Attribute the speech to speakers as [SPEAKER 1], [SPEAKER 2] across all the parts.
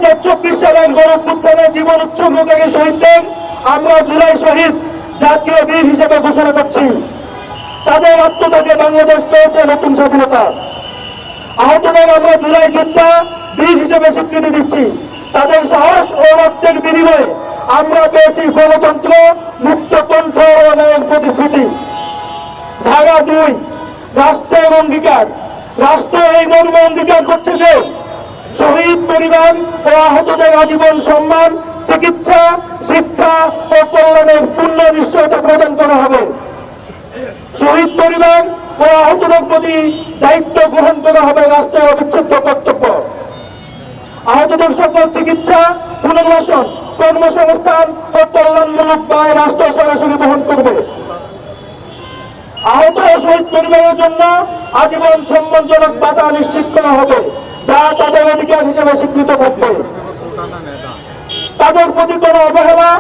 [SPEAKER 1] 2024 সালের গণঅভ্যুত্থানে জীবন উৎসর্গ থেকে শহীদদের আমরা জুলাই শহীদ জাতীয় বীর হিসেবে ঘোষণা করছি। তাদের আত্মত্যাগে বাংলাদেশ পেয়েছে নতুন স্বাধীনতা। আহতদের আমরা জুলাই যোদ্ধা বীর হিসেবে স্বীকৃতি দিচ্ছি। তাদের সাহস ও রক্তের বিনিময়ে আমরা পেয়েছি গণতন্ত্র, মুক্ত কণ্ঠ ও ন্যায়ের প্রতিশ্রুতি। ধারা 2, রাষ্ট্রের অঙ্গীকার। রাষ্ট্র এই মর্মে অঙ্গীকার করছে যে শহীদ পরিবার ও আহতদের আজীবন সম্মান, চিকিৎসা, শিক্ষা ও কল্যাণের পূর্ণ নিশ্চয়তা প্রদান করা হবে। শহীদ পরিবার ও আহতদের প্রতি দায়িত্ব গ্রহণ করা হবে রাষ্ট্রের অবিচ্ছেদ্য কর্তব্য। আহতদের সকল চিকিৎসা, পুনর্বাসন, কর্মসংস্থান ও কল্যাণমূলক ব্যয় রাষ্ট্র সরাসরি বহন করবে। আহত শহীদ পরিবারের জন্য আজীবন সম্মানজনক ভাতা নিশ্চিত করা হবে, যা তাদের অধিকার হিসেবে স্বীকৃত থাকবে। তাদের প্রতি কোনো অবহেলা,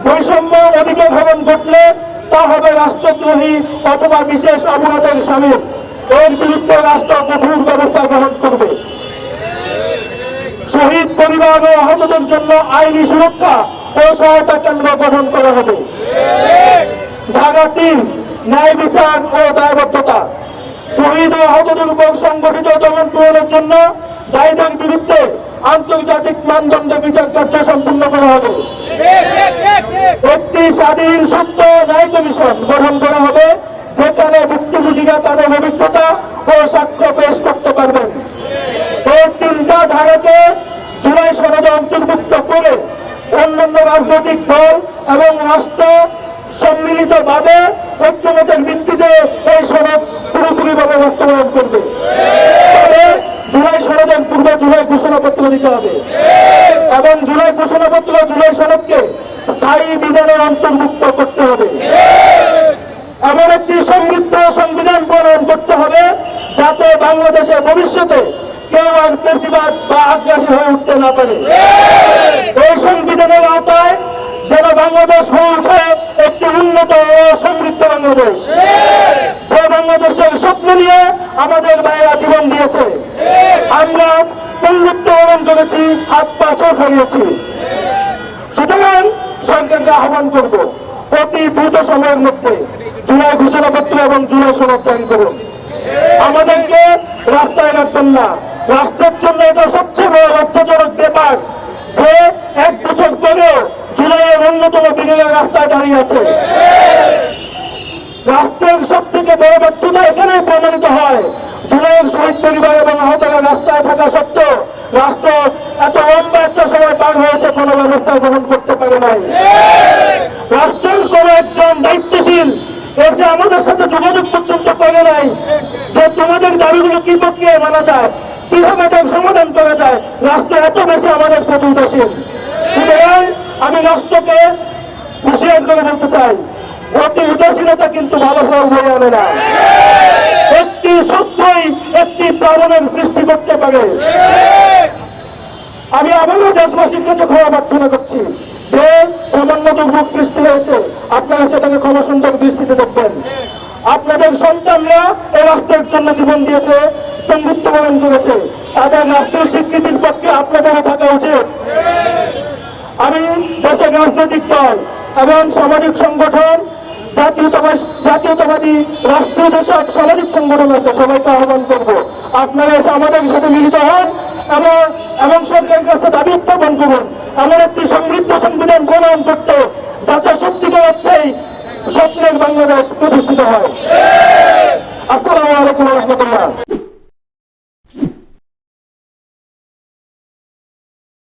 [SPEAKER 1] বৈষম্য, অধিকার হরণ ঘটলে তা হবে রাষ্ট্রদ্রোহী অথবা বিশেষ অপরাধের শামিল। এর বিরুদ্ধে রাষ্ট্র কঠোর ব্যবস্থা গ্রহণ করবে। শহীদ পরিবার ও আহতদের জন্য আইনি সুরক্ষা ও সহায়তা কেন্দ্র গঠন করা হবে। ধারা 3, ন্যায় বিচার ও দায়বদ্ধতা। শহীদ ও আহতদের উপর সংগঠিত দমন পীড়নের জন্য দায়ীদের বিরুদ্ধে আন্তর্জাতিক মানদণ্ডে বিচার কার্য সম্পূর্ণ করা হবে। একটি স্বাধীন সত্য ন্যায় কমিশন গঠন করা হবে, যেখানে ভুক্তভোগীরা তাদের অভিজ্ঞতা ও সাক্ষ্য পেশ করতে পারবেন। এই 3টা ধারাকে জুলাই সনদে অন্তর্ভুক্ত করে অন্যান্য রাজনৈতিক দল এবং রাষ্ট্র সম্মিলিতভাবে ঐক্যমতের ভিত্তিতে এই সনদ পুরোপুরিভাবে বাস্তবায়ন করবে। তবে জুলাই সনদের পূর্বে জুলাই ঘোষণাপত্র দিতে হবে এবং জুলাই ঘোষণাপত্র জুলাই সনদকে স্থায়ী বিধানে অন্তর্ভুক্ত করতে হবে। এমন একটি সমৃদ্ধ সংবিধান প্রণয়ন করতে হবে যাতে বাংলাদেশের ভবিষ্যতে কেউ আর পেশিবাদ বা আগ্রাসী হয়ে উঠতে না পারে। এই সংবিধানের আওতায় যেন বাংলাদেশ হয়ে ওঠে একটি উন্নত ও সমৃদ্ধ বাংলাদেশ, যে বাংলাদেশের স্বপ্ন নিয়ে আমাদের ভাইয়েরা জীবন দিয়েছে। আমরা বন্ধুত্ব অর্জন করেছি, হাত পা চোখ হারিয়েছি। সুতরাং সরকারকে আহ্বান করব, অতি দ্রুত সময়ের মধ্যে জুলাই ঘোষণাপত্র এবং জুলাই সনদ জারি করুন। আমাদেরকে রাস্তায় রাখবেন না। রাষ্ট্রের জন্য এটা সবচেয়ে বড় লজ্জাজনক ব্যাপার যে 1 বছর পরেও জুলাইয়ের অন্যতম বিরোধী রাস্তায় দাঁড়িয়ে আছে। রাষ্ট্রের সব থেকে বড় ব্যর্থতা এখানেই প্রমাণিত হয়। জুলাইয়ের শহীদ পরিবার এবং আহতরা রাস্তায় থাকা সত্ত্বেও রাষ্ট্র এত লম্বা একটা সময় পার হয়েছে, কোনো ব্যবস্থা গ্রহণ করতে পারে নাই। রাষ্ট্রের কোন একজন দায়িত্বশীল এসে আমাদের সাথে যোগাযোগ পর্যন্ত করে নাই যে তোমাদের দাবিগুলো কি প্রক্রিয়ায় মানা যায়, কিভাবে তার সমাধান করা যায়। রাষ্ট্র এত বেশি আমাদের প্রতি উদাসীন। সুতরাং আমি রাষ্ট্রকে হুঁশিয়ার করে বলতে চাই, অতি উদাসীনতা কিন্তু ভালো ফল বয়ে আনে না। একটি সত্যই একটি প্লাবনের সৃষ্টি করতে পারে। আমি আবারও দেশবাসীর কাছে ক্ষমা প্রার্থনা করছি যে সামান্য দুর্ভোগ সৃষ্টি হয়েছে, আপনারা সেটাকে ক্ষমা সুন্দর দৃষ্টিতে দেখবেন। আপনাদের সন্তানরা এই রাষ্ট্রের জন্য জীবন দিয়েছে, বন্ধুত্ব বরণ করেছে, তাদের রাষ্ট্রীয় স্বীকৃতির পক্ষে আপনাদেরও থাকা উচিত। আমি দেশের রাজনৈতিক দল এবং সামাজিক সংগঠন, জাতীয়তাবাদী রাষ্ট্রীয় যেসব সামাজিক সংগঠন আছে সবাইকে আহ্বান করব, আপনারা এসে আমাদের সাথে মিলিত হন এবং সরকারের কাছে দাবি উত্থাপন করুন এমন একটি সমৃদ্ধ সংবিধান প্রণয়ন করতে, যাতে সত্যিকার অর্থেই স্বপ্নের বাংলাদেশ প্রতিষ্ঠিত হয়।